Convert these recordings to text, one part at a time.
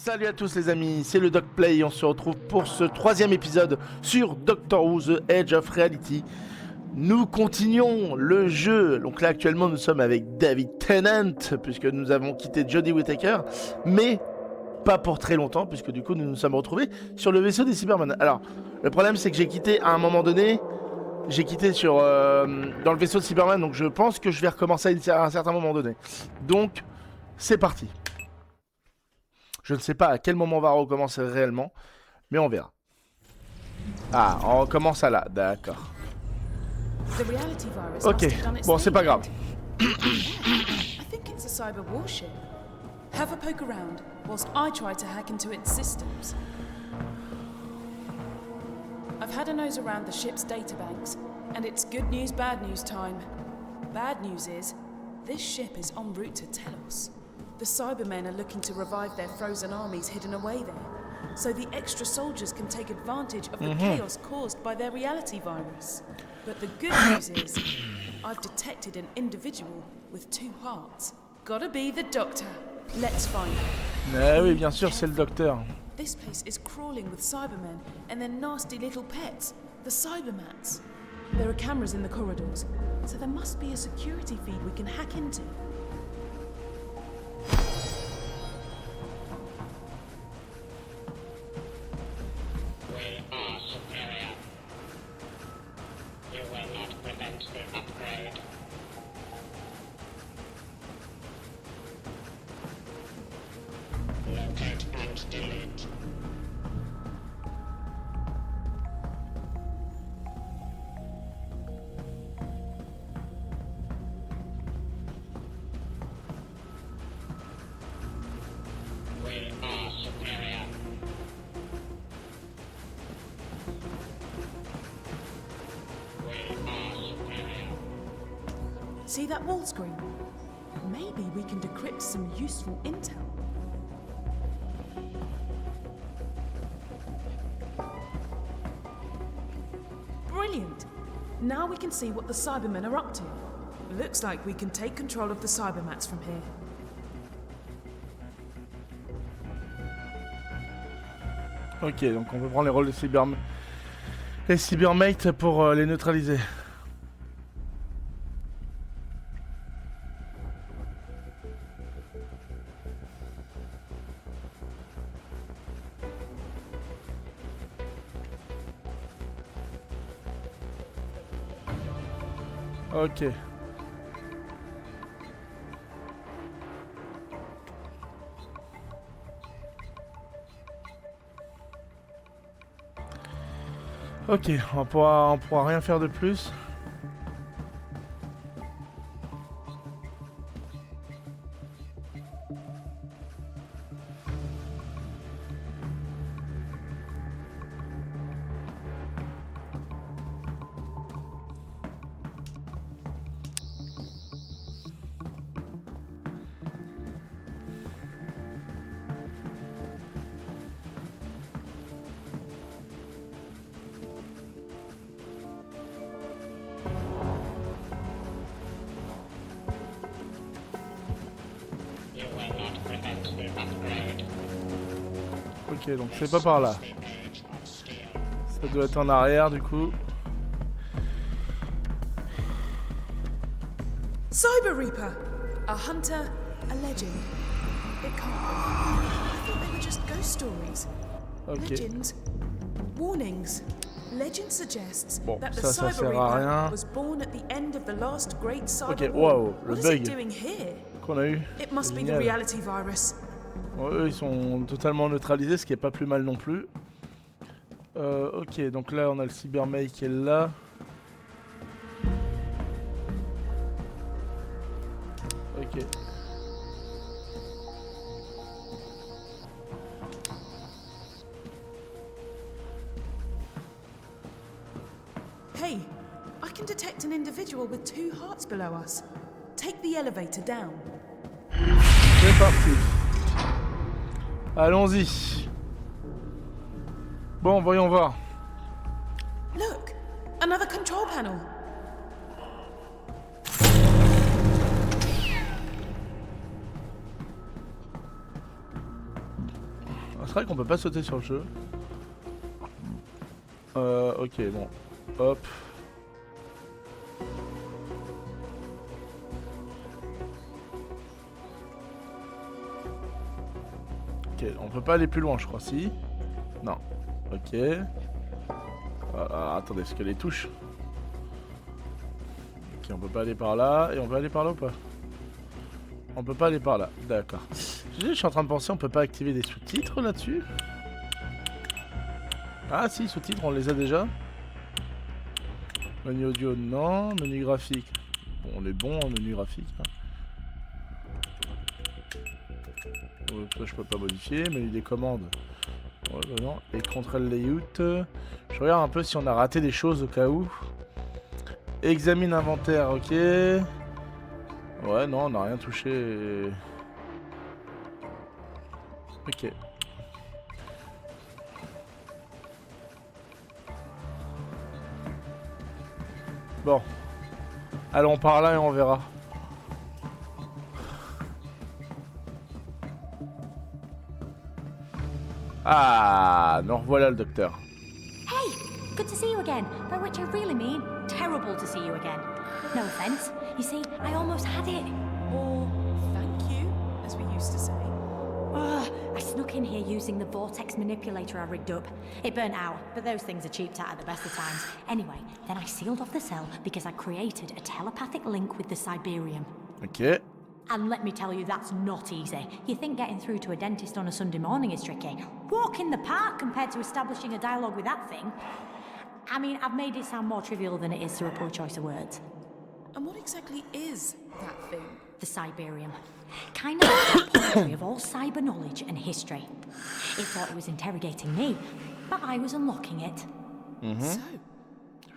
Salut à tous les amis, c'est le DocPlay et on se retrouve pour ce troisième épisode sur Doctor Who The Edge of Reality. Nous continuons le jeu, donc là actuellement nous sommes avec David Tennant puisque nous avons quitté Jodie Whittaker, mais pas pour très longtemps puisque du coup nous nous sommes retrouvés sur le vaisseau des Cybermen. Alors le problème c'est que j'ai quitté à un moment donné, j'ai quitté dans le vaisseau de Cybermen, donc je pense que je vais recommencer à un certain moment donné. Donc c'est parti. Je ne sais pas à quel moment on va recommencer réellement, mais on verra. Ah, on recommence à là, d'accord. Ok, bon, c'est pas grave. I think it's a cyber warship. Have a poke around whilst I try to hack into its systems. I've had a nose around the ship's databanks, and it's good news, bad news time. Bad news is, this ship is en route to Telos. The Cybermen are looking to revive their frozen armies hidden away there, so the extra soldiers can take advantage of the chaos caused by their reality virus. But the good news is, I've detected an individual with two hearts. Gotta be the Doctor. Let's find him. Ah oui, bien sûr, c'est le docteur. This place is crawling with Cybermen and their nasty little pets, the Cybermats. There are cameras in the corridors, so there must be a security feed we can hack into. See that wall screen? Maybe we can decrypt some useful intel. Brilliant! Now we can see what the Cybermen are up to. Looks like we can take control of the Cybermats from here. Ok, donc on peut prendre les rôles de les cybermates pour les neutraliser. Ok. Ok, on pourra rien faire de plus. Ok, donc c'est pas par là. Ça doit être en arrière du coup. Cyber Reaper! A hunter, a legend. It can't be. I thought they were just ghost stories. Ok. Legends. Warnings. Legend suggests Bon, that the ça Cyber sert à rien. Reaper was born at the end of the last great cyber Ok, war. wow, le What is it bug doing here? qu'on a eu. It must C'est be the génial. reality virus. Bon, eux ils sont totalement neutralisés, ce qui est pas plus mal non plus. Ok, donc là on a le cybermate qui est là. Ok. Hey, I can detect an individual with two hearts below us. Take the elevator down. C'est parti. Allons-y. Bon, voyons voir. Look, another control panel. C'est vrai qu'on peut pas sauter sur le jeu. Ok, bon. Hop. Ok, on peut pas aller plus loin, je crois, si. Non. Ok. Attendez, est-ce que les touches... Ok, on peut pas aller par là. Et on peut aller par là ou pas? On peut pas aller par là, d'accord. Je suis en train de penser, on peut pas activer des sous-titres là-dessus? Ah si, sous-titres, on les a déjà. Menu audio, non. Menu graphique. Bon, on est bon en menu graphique. Hein. Ça, je peux pas modifier. Menu des commandes. Ouais, bah non. Et control layout. Je regarde un peu si on a raté des choses au cas où. Examine inventaire, ok. Ouais, non, on n'a rien touché. Ok. Bon. Allons par là et on verra. Ah, nous revoilà le docteur. Hey, good to see you again. By which I really mean terrible to see you again. No offense. You see, I almost had it. Or thank you, as we used to say. I snuck in here using the vortex manipulator I rigged up. It burnt out, but those things are cheap at the best of times. Anyway, then I sealed off the cell because I created a telepathic link with the Siberium. Ok. And let me tell you, that's not easy. You think getting through to a dentist on a Sunday morning is tricky? Walk in the park compared to establishing a dialogue with that thing. I mean, I've made it sound more trivial than it is through a poor choice of words. And what exactly is that thing? The Siberium. Kind of like the poetry of all cyber knowledge and history. It thought it was interrogating me, but I was unlocking it. So,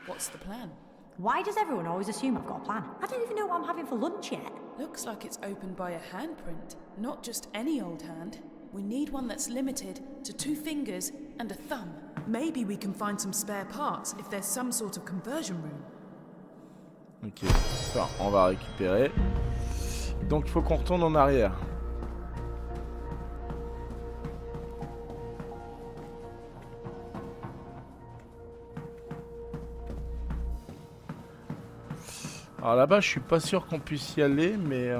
what's the plan? Why does everyone always assume I've got a plan? I don't even know what I'm having for lunch yet. Looks like it's opened by a handprint. Not just any old hand. We need one that's limited to 2 fingers and a thumb. Maybe we can find some spare parts if there's some sort of conversion room. Ok, alors, on va récupérer. Donc il faut qu'on retourne en arrière. Alors là-bas, je suis pas sûr qu'on puisse y aller, mais...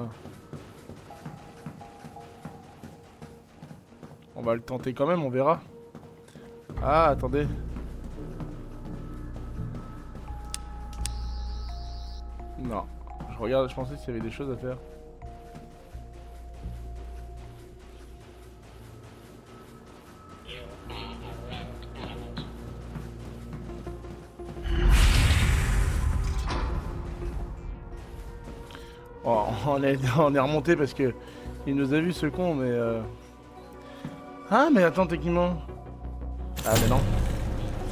on va le tenter quand même, on verra. Ah, attendez. Non. Je regarde, je pensais qu'il y avait des choses à faire. Oh, on est remonté parce que il nous a vu ce con, mais ah, mais attends, techniquement. Ah, mais non.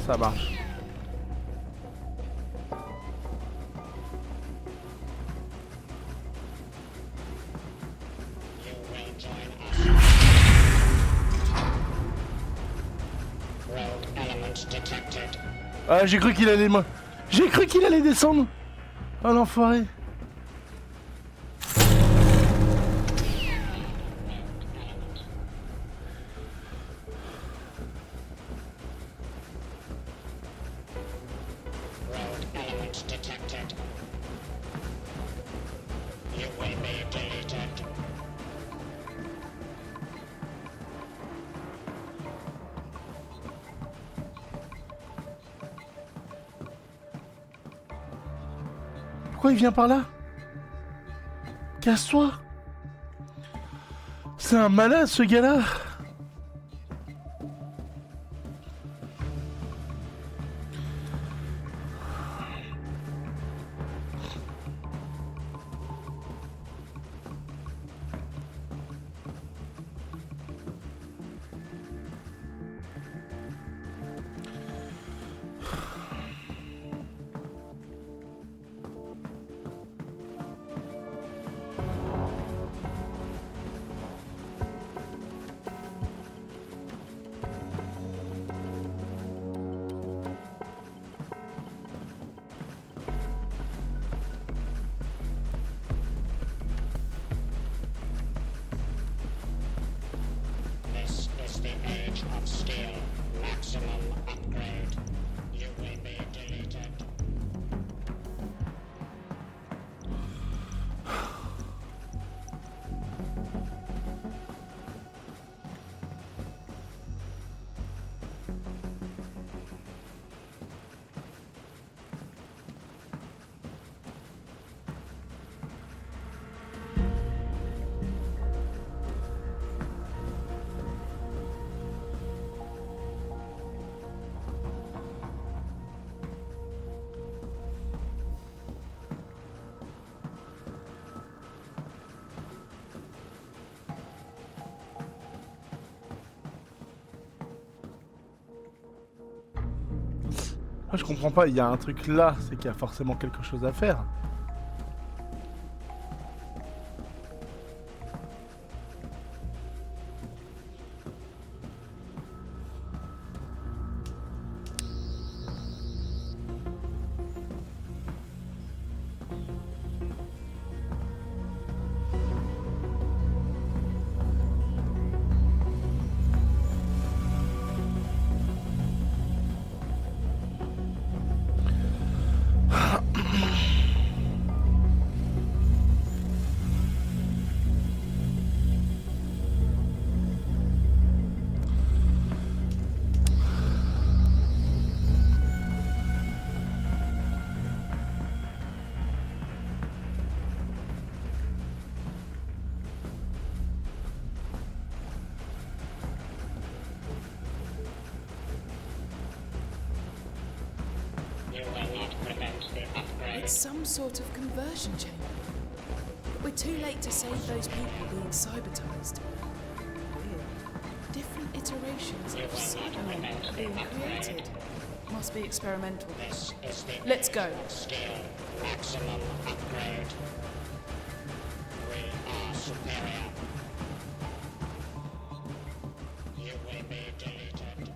Ça marche. Ah, j'ai cru qu'il allait j'ai cru qu'il allait descendre. Oh l'enfoiré. Pourquoi il vient par là? Casse-toi! C'est un malade ce gars-là! of steel. Maximum upgrade. You will be deleted. Moi je comprends pas, il y a un truc là, c'est qu'il y a forcément quelque chose à faire. You will not prevent the upgrade. It's some sort of conversion chamber. But we're too late to save those people being cybertized. Weird. Different iterations of Cybermen are being created. Must be experimental. This is the Let's go. steel. Maximum upgrade. We are superior. You will be deleted.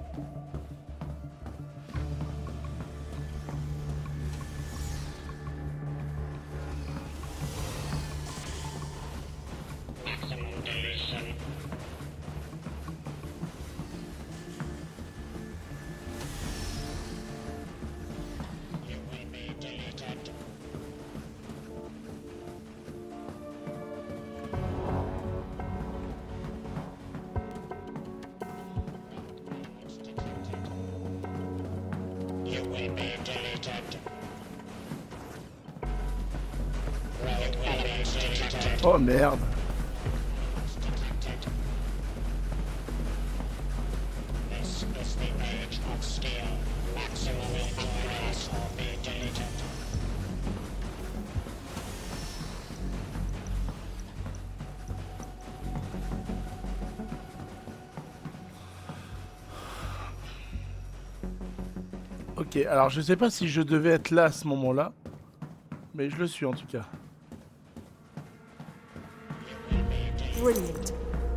Maximum deletion. You will be deleted. You will be deleted. Road elements detected. Oh merde. Detected. This is the age of steel. Maximum upgrades or be deleted. Ok, alors je sais pas si je devais être là à ce moment-là, mais je le suis en tout cas. Brilliant.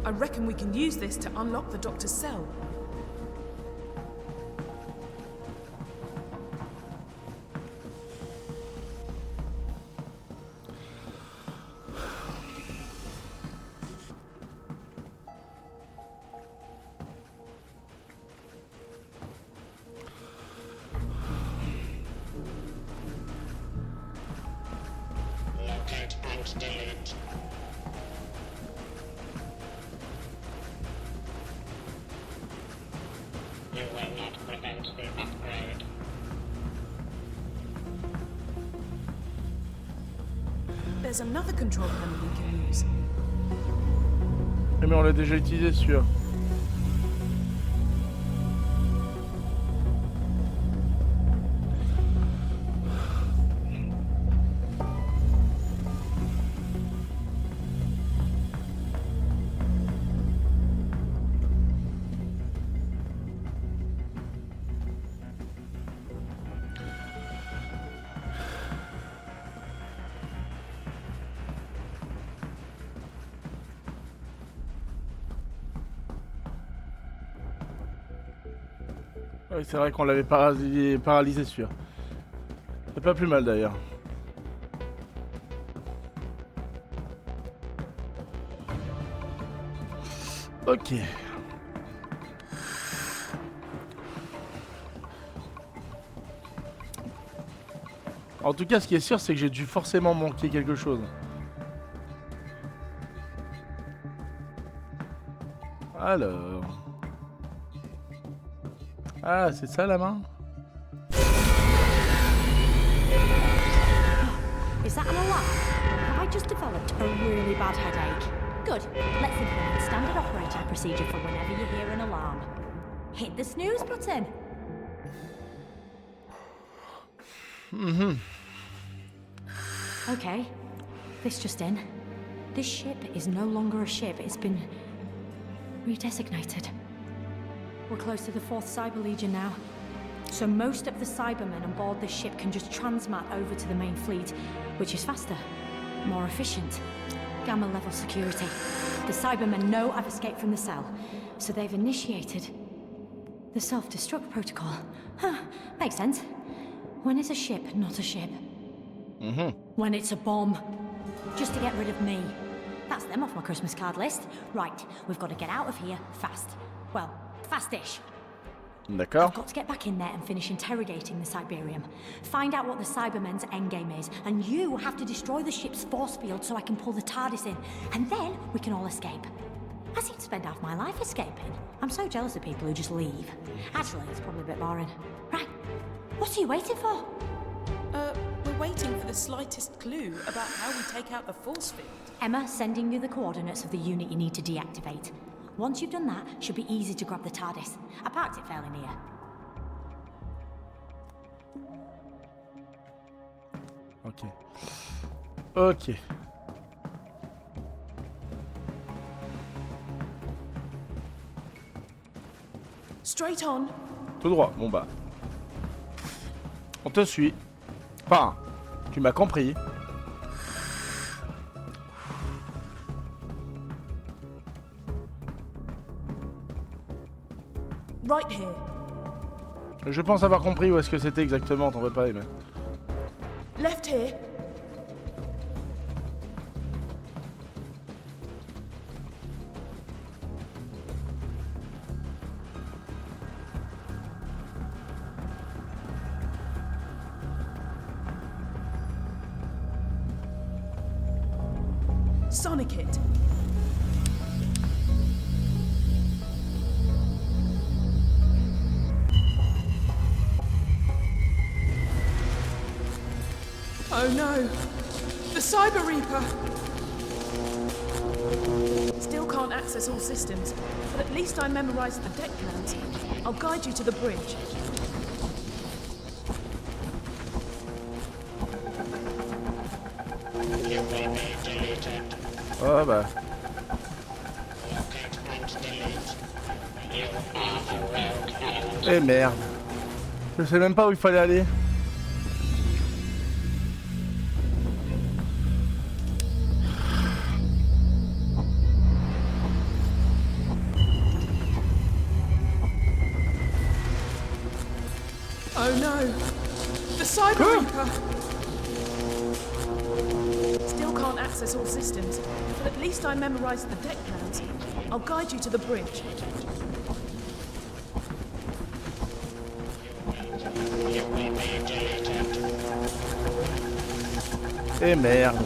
I reckon we can use this to unlock the doctor's cell. Locate and delete. You will not prevent the upgrade. There's another control panel we can use. Eh, mais on l'a déjà utilisé celui-là. Oui, c'est vrai qu'on l'avait paralysé celui-là. C'est pas plus mal d'ailleurs. Ok. En tout cas, ce qui est sûr, c'est que j'ai dû forcément manquer quelque chose. Alors... Ah, c'est ça la main? Is that an alarm? Have I just developed a really bad headache? Good. Let's implement standard operating procedure for whenever you hear an alarm. Hit the snooze button. Okay. This just in. This ship is no longer a ship. It's been redesignated. We're close to the 4th Cyber Legion now. So most of the Cybermen on board this ship can just transmat over to the main fleet, which is faster, more efficient. Gamma level security. The Cybermen know I've escaped from the cell, so they've initiated the self-destruct protocol. Huh, makes sense. When is a ship not a ship? When it's a bomb. Just to get rid of me. That's them off my Christmas card list. Right, we've got to get out of here fast. Well, fast-ish. D'accord. I've got to get back in there and finish interrogating the Cyberium. Find out what the Cybermen's endgame is, and you have to destroy the ship's force field so I can pull the TARDIS in, and then we can all escape. I seem to spend half my life escaping. I'm so jealous of people who just leave. Actually, it's probably a bit boring. Right, what are you waiting for? We're waiting for the slightest clue about how we take out the force field. Emma, sending you the coordinates of the unit you need to deactivate. Once you've done that, it should be easy to grab the TARDIS. I parked it fairly near. Ok. Ok. Straight on. Tout droit. Bon bah. On te suit. Enfin, tu m'as compris. Right here. Je pense avoir compris où est-ce que c'était exactement, t'en veux pas, mais... Left here. Sonic it. Oh no! The Cyber Reaper! Still can't access all systems, but at least I memorized the deck plans. I'll guide you to the bridge. You will be deleted. Oh bah... Locate and delete. You are a rogue element. Eh merde. Je sais même pas où il fallait aller. Oh no! The Cyber Reaper! Still can't access all systems, but at least I memorized the deck plans. I'll guide you to the bridge. You will be deleted. Eh merde.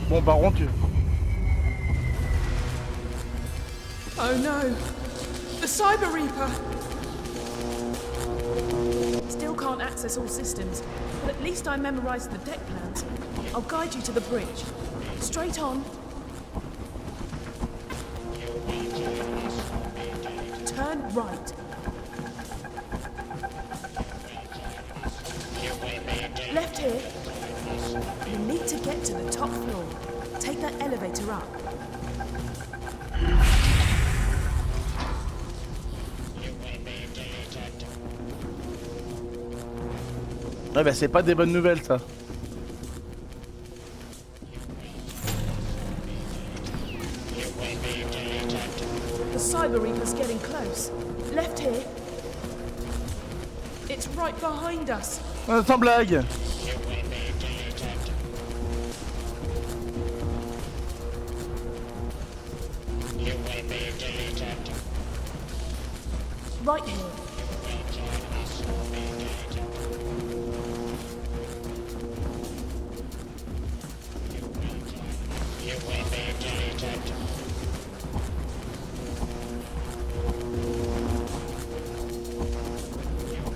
Bon par contre tu... Oh no! The Cyber Reaper! Still can't access all systems, but at least I memorized the deck plans. I'll guide you to the bridge. Straight on. Turn right. Left here. You need to get to the top floor. Take that elevator up. Ouais bah c'est pas des bonnes nouvelles ça. The Cyber Reaper's getting close. Left here. It's right behind us. Ah, sans blague. right here.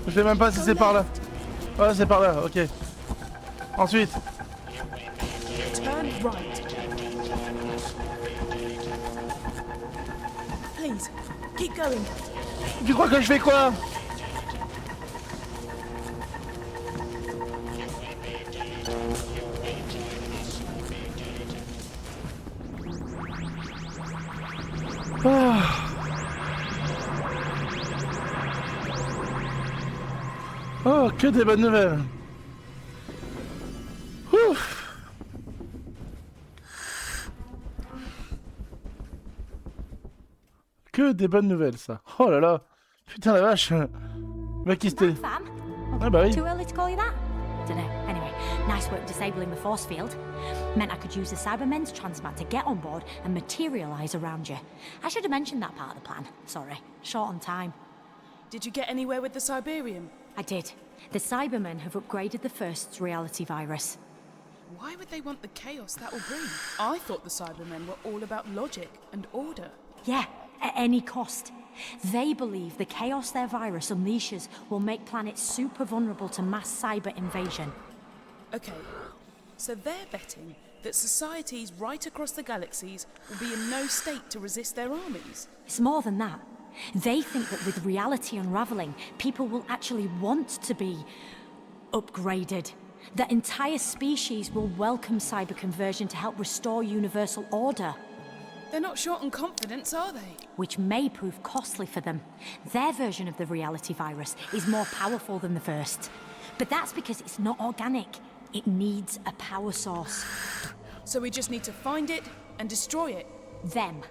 Je sais même pas si c'est par là. Ouais, c'est par là, ok. Ensuite. Turn right. Please, keep going. Tu crois que je fais quoi? Oh, que des bonnes nouvelles. Ouf. Que des bonnes nouvelles, ça. Oh là là. Putain la vache. Mec qui c'était. Fam? Ah bah oui. Too early to call you that? Dunno. Anyway, nice work disabling the force field. Meant I could use the Cybermen's transmat to get on board and materialize around you. I should have mentioned that part of the plan. Sorry. Short on time. Did you get anywhere with the Cyberium? I did. The Cybermen have upgraded the first's reality virus. Why would they want the chaos that will bring? I thought the Cybermen were all about logic and order. Yeah, at any cost. They believe the chaos their virus unleashes will make planets super vulnerable to mass cyber invasion. Okay, so they're betting that societies right across the galaxies will be in no state to resist their armies. It's more than that. They think that with reality unraveling, people will actually want to be upgraded. That entire species will welcome cyber conversion to help restore universal order. They're not short on confidence, are they? Which may prove costly for them. Their version of the reality virus is more powerful than the first. But that's because it's not organic. It needs a power source. So we just need to find it and destroy it. Them.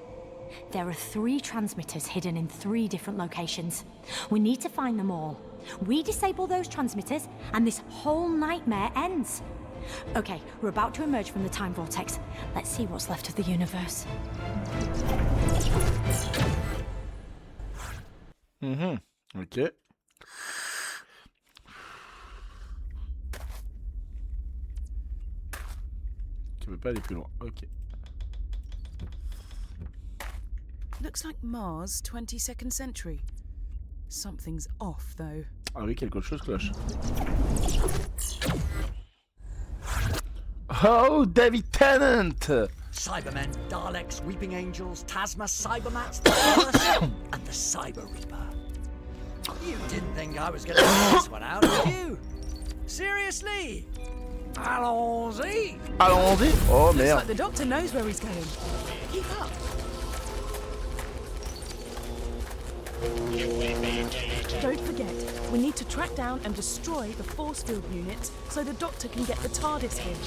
There are 3 transmitters hidden in 3 different locations. We need to find them all. We disable those transmitters, and this whole nightmare ends. Okay, we're about to emerge from the time vortex. Let's see what's left of the universe. Ok. Tu peux pas aller plus loin. Ok. Looks like Mars, 22nd century. Something's off, though. Ah oui, quelque chose cloche. Oh, David Tennant! Cybermen, Daleks, Weeping Angels, Tasma, Cybermats, the Curse, and the Cyber Reaper. You didn't think I was gonna figure this one out, did you? Seriously? Allons-y! Allons-y! Oh Looks merde! like the Doctor knows where he's going. Keep up. Don't forget, we need to track down and destroy the force field units so the Doctor can get the TARDIS here.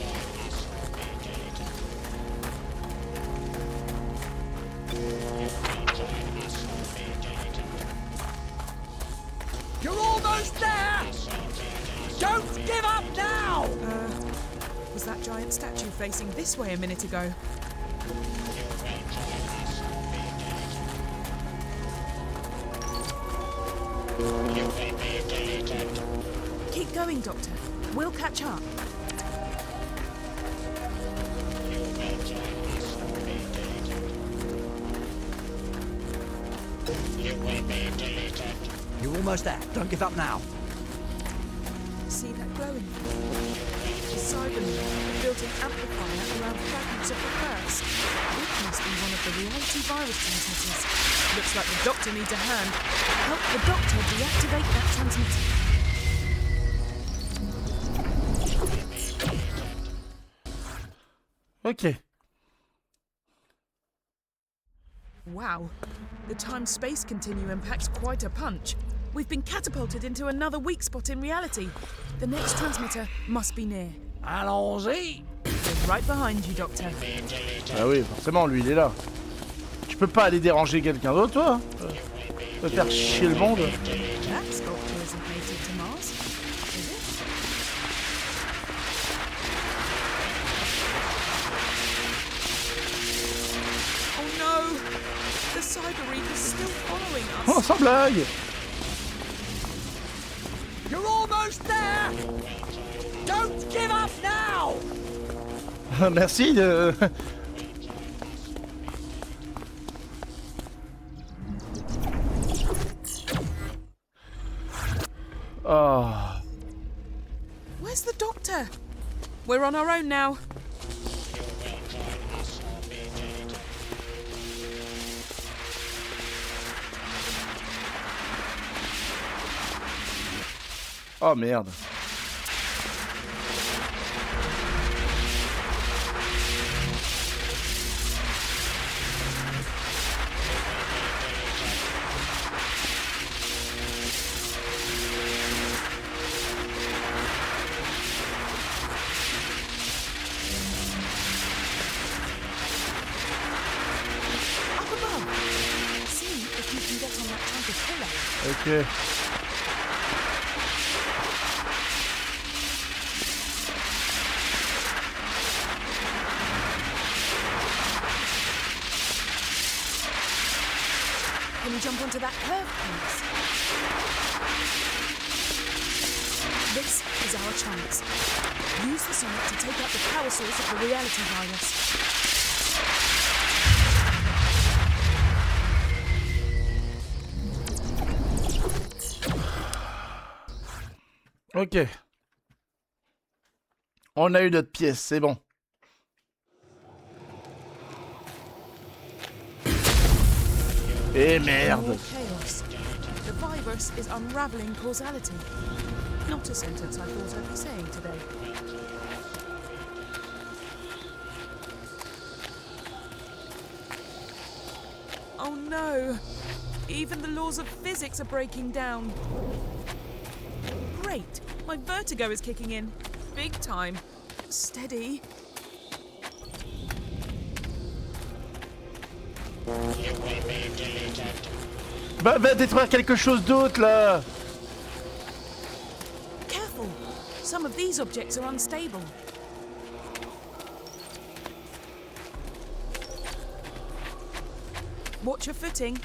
You're almost there! Don't give up now! Was that giant statue facing this way a minute ago? Keep going, Doctor. We'll catch up. You're almost there. Don't give up now. See that glowing? The Cybermen have built an amplifier around fragments of the curse. It must be one of the reality virus transmitters. Looks like the Doctor needs a hand. Help the Doctor deactivate that transmitter. Ok. Wow. The time-space continuum packs quite a punch. We've been catapulted into another weak spot in reality. The next transmitter must be near. Allons-y! We're right behind you, Doctor. Ah oui, forcément, lui, il est là. Tu peux pas aller déranger quelqu'un d'autre, toi? Tu peux faire chier le monde. That sculpture isn't native to Mars, is it? Oh no! The Cyber Reaper's still following us. Oh, sans blague! almost there! Don't give up now! Merci de... Oh. Where's the doctor? We're on our own now. Oh merde. Up above. See if you can get on that tiger pillar. Ok. Can you jump onto that curve, please? This is our chance. Use the sonic to take out the power source of the reality virus. Ok. On a eu notre pièce, c'est bon. Et merde. More chaos. The virus is unraveling causality. Not a sentence I thought I'd be saying today. Oh no! Even the laws of physics are breaking down. Great! My vertigo is kicking in. Big time. Steady. Bah, va détruire quelque chose d'autre là. Careful! Some of these objects are unstable. Watch your footing.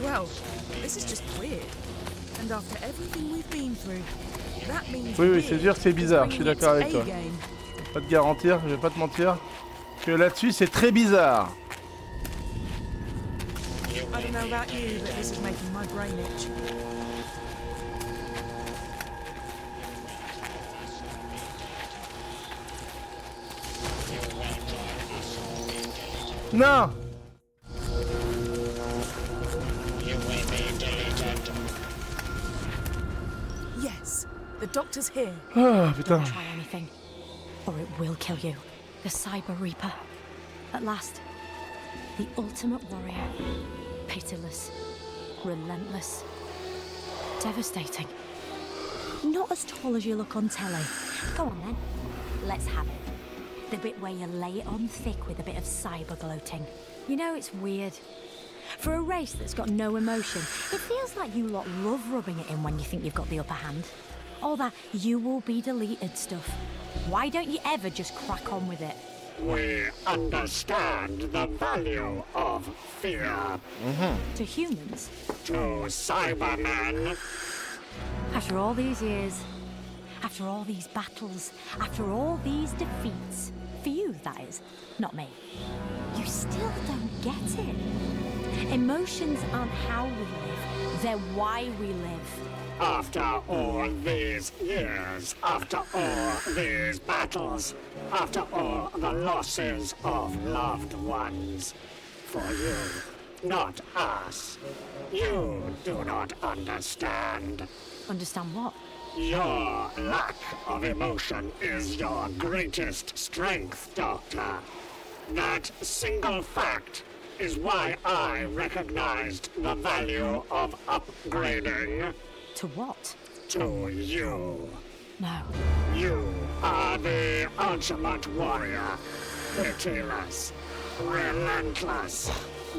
Well, this is just weird. And after everything we've been through, that means Oui, c'est sûr que c'est bizarre, je suis d'accord avec toi. game. Je vais pas te garantir, je vais pas te mentir, que là-dessus c'est très bizarre. I don't know about you, but this is making my brain itch. Non. Yes, the doctor's here. Ah putain. Don't try anything, or it will kill you. The Cyber Reaper. At last, the ultimate warrior. Pitiless, relentless, devastating. Not as tall as you look on telly. Go on then, let's have it. The bit where you lay it on thick with a bit of cyber gloating. You know, it's weird. For a race that's got no emotion, it feels like you lot love rubbing it in when you think you've got the upper hand. All that you will be deleted stuff. Why don't you ever just crack on with it? We understand the value of fear. To humans, To Cybermen, after all these years, after all these battles, after all these defeats, for you, that is, not me, you still don't get it. Emotions aren't how we live, they're why we live. after all these years, after all these battles, after all the losses of loved ones. For you, not us. You do not understand. Understand what? Your lack of emotion is your greatest strength, Doctor. That single fact is why I recognized the value of upgrading To what? to you. No. You are the ultimate warrior. Pitiless, relentless,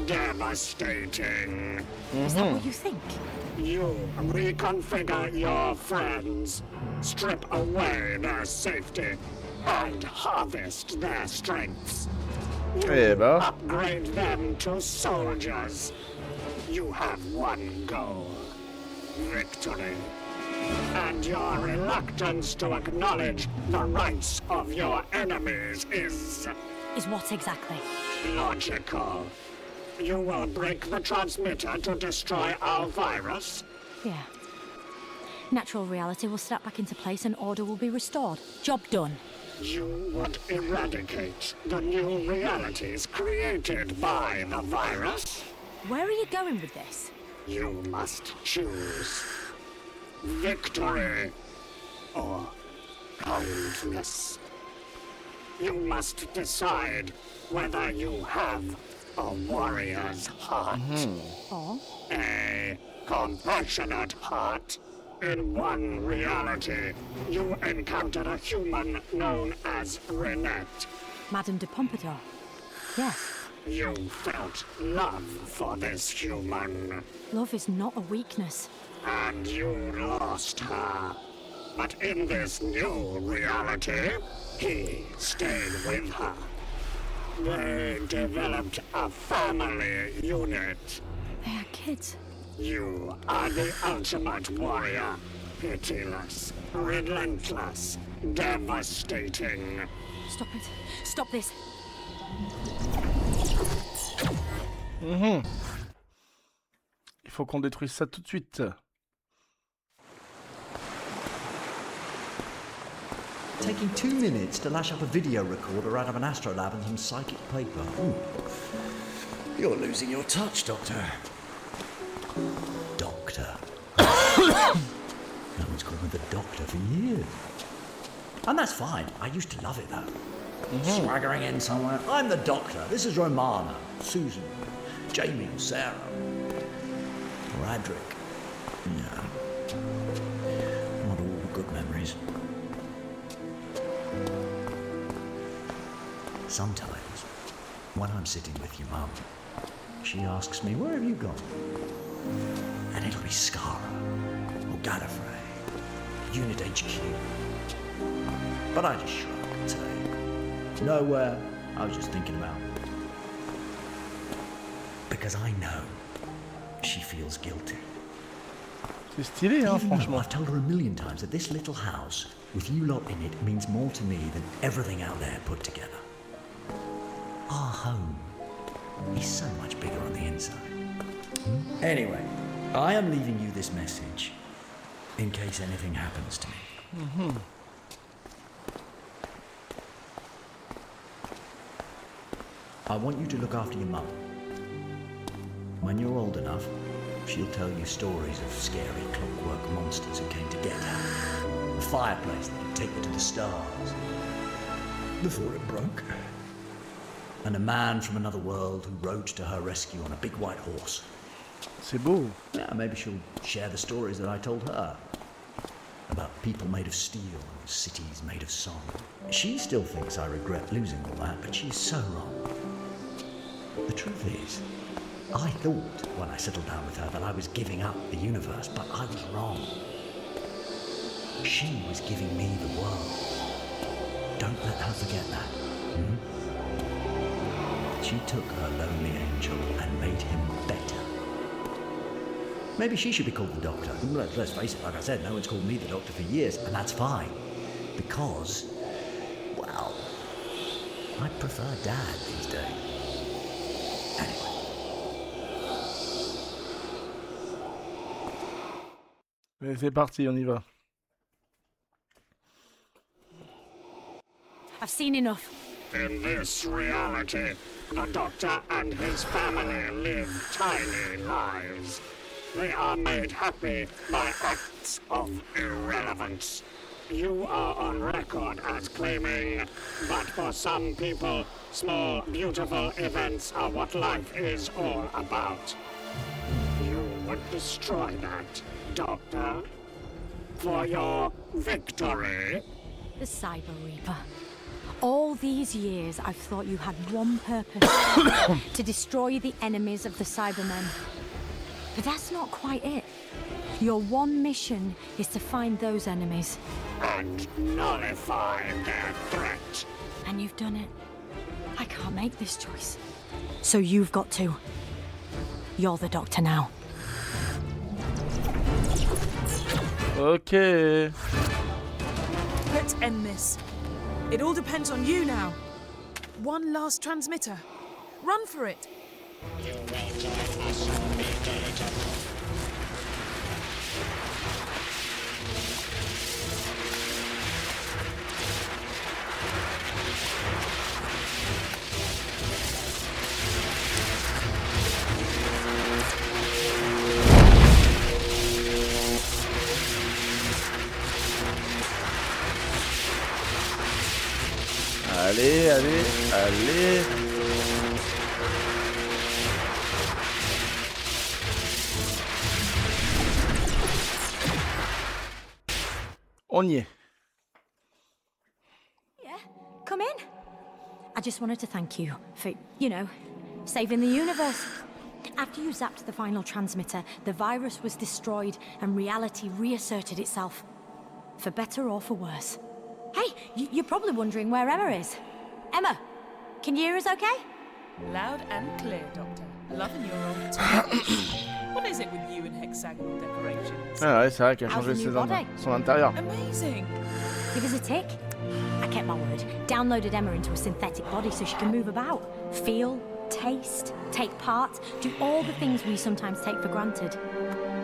devastating. Is that what you think? You reconfigure your friends, strip away their safety, and harvest their strengths. You Eh ben. upgrade them to soldiers. you have one goal: victory. And your reluctance to acknowledge the rights of your enemies is Is what exactly? logical. You will break the transmitter to destroy our virus? Yeah. Natural reality will snap back into place and order will be restored. Job done. You would eradicate the new realities created by the virus? Where are you going with this? You must choose victory or coldness. You must decide whether you have a warrior's heart. Or A compassionate heart. In one reality, you encounter a human known as Renette. Madame de Pompadour? Yes. You felt love for this human, Love is not a weakness. and you lost her. But in this new reality, he stayed with her. They developed a family unit. They are kids. You are the ultimate warrior. Pitiless, relentless, devastating. Stop it. Stop this. Il faut qu'on détruise ça tout de suite. Taking 2 minutes to lash up a video recorder out of an astrolab and some psychic paper. Ooh. You're losing your touch, Doctor. Doctor. No one's called me the Doctor for years. And that's fine. I used to love it, though. Swaggering in somewhere. I'm the Doctor. This is Romana, Susan, Jamie, or Sarah. Or Adric. Yeah. Not all good memories. Sometimes, when I'm sitting with your mum, she asks me, where have you gone? And it'll be Skara, or Gallifrey, Unit HQ. But I just shrug and say, nowhere, I was just thinking about. Because I know she feels guilty. C'est stylé, hein, Even though franchement. I've told her a million times that this little house, with you lot in it, means more to me than everything out there put together. Our home is so much bigger on the inside. Anyway, I am leaving you this message in case anything happens to me. I want you to look after your mum. When you're old enough, she'll tell you stories of scary clockwork monsters who came to get her. A fireplace that could take you to the stars before it broke. And a man from another world who rode to her rescue on a big white horse. C'est beau. Yeah, maybe she'll share the stories that I told her. About people made of steel and cities made of song. She still thinks I regret losing all that, but she's so wrong. The truth is, I thought when I settled down with her that I was giving up the universe, but I was wrong. She was giving me the world. Don't let her forget that. She took her lonely angel and made him better. Maybe she should be called the Doctor. Let's face it, like I said, no one's called me the Doctor for years, and that's fine. Because, well, I prefer Dad these days. Anyway. Et c'est parti, on y va. I've seen enough. In this reality, the Doctor and his family live tiny lives. They are made happy by acts of irrelevance. You are on record as claiming, but for some people, small, beautiful events are what life is all about. You would destroy that, Doctor, for your victory. The Cyber Reaper. All these years, I've thought you had one purpose. To destroy the enemies of the Cybermen. But that's not quite it. Your one mission is to find those enemies. And nullify their threat. And you've done it. I can't make this choice. So you've got to. You're the doctor now. Ok. Let's end this. It all depends on you now. One last transmitter. Run for it. You will join us on the diligent. Allez, allez, allez. On y est. Yeah, come in. I just wanted to thank you for, saving the universe. After you zapped the final transmitter, the virus was destroyed and reality reasserted itself. For better or for worse. Hey, you're probably wondering where Emma is. Emma, can you hear us okay? Loud and clear, Doctor. Loving your old time. What is it with you and hexagonal decorations? Ah ouais, c'est vrai qu'elle a How's changé the new body? son intérieur. Amazing. Give us a tick. I kept my word. Downloaded Emma into a synthetic body so she can move about, feel, taste, take part, do all the things we sometimes take for granted.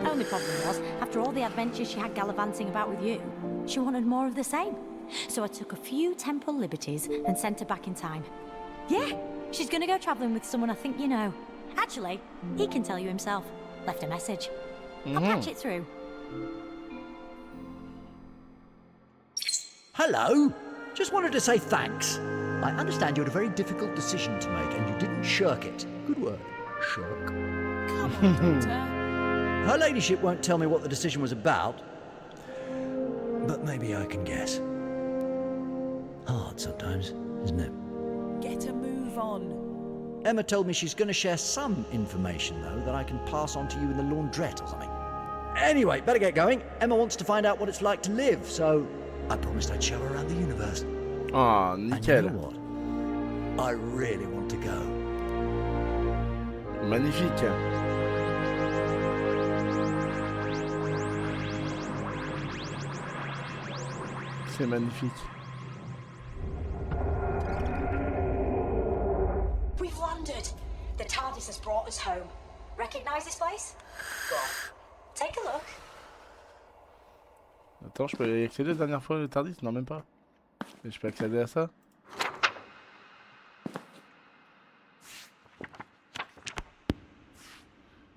Only problem was, after all the adventures she had gallivanting about with you, she wanted more of the same. So I took a few temporal liberties and sent her back in time. Yeah, she's gonna go travelling with someone I think you know. Actually, he can tell you himself. Left a message. I'll patch it through. Hello. Just wanted to say thanks. I understand you had a very difficult decision to make and you didn't shirk it. Good work. Shirk. Come on, Doctor. Her ladyship won't tell me what the decision was about, but maybe I can guess. Hard sometimes, isn't it? Get a move on. Emma told me she's going to share some information, though, that I can pass on to you in the laundrette or something. Anyway, better get going. Emma wants to find out what it's like to live, so I promised I'd show her around the universe. Ah, And you nickel. know what? I really want to go. Magnifique. C'est magnifique. We've landed. The TARDIS has brought us home. Recognize this place? Go on. Take a look. Attends, je peux y accéder la dernière fois le Tardis? Non, même pas. Mais je peux accéder à ça?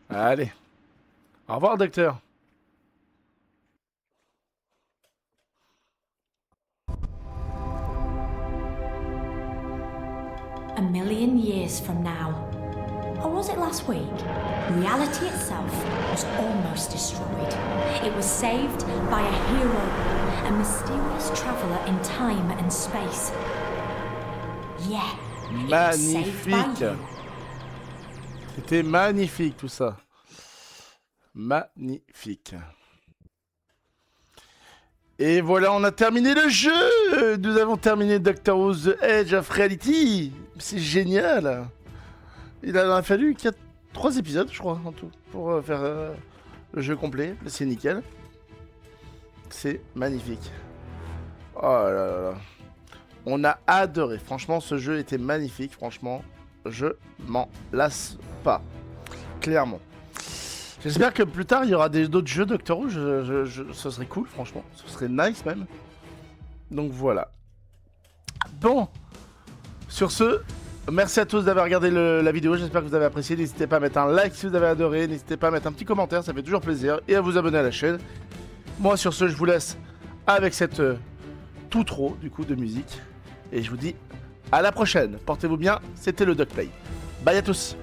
Allez. Au revoir, docteur. A million years from now. Or was it last week? Reality itself was almost destroyed. It was saved by a hero, a mysterious traveler in time and space. Yeah, it was saved by Magnifique. you. C'était magnifique tout ça. Magnifique. Et voilà, on a terminé le jeu. Nous avons terminé Doctor Who's The Edge of Reality. C'est génial. Il en a fallu 3 épisodes, je crois, en tout, pour faire le jeu complet. C'est nickel. C'est magnifique. Oh là là là. On a adoré. Franchement, ce jeu était magnifique. Franchement, je m'en lasse pas. Clairement. J'espère que plus tard, il y aura d'autres jeux Doctor Who. Ce serait cool, franchement. Ce serait nice, même. Donc, voilà. Bon. Sur ce, merci à tous d'avoir regardé la vidéo. J'espère que vous avez apprécié. N'hésitez pas à mettre un like si vous avez adoré. N'hésitez pas à mettre un petit commentaire. Ça fait toujours plaisir. Et à vous abonner à la chaîne. Moi, sur ce, je vous laisse avec cette tout trop, du coup, de musique. Et je vous dis à la prochaine. Portez-vous bien. C'était le Doc Play. Bye à tous.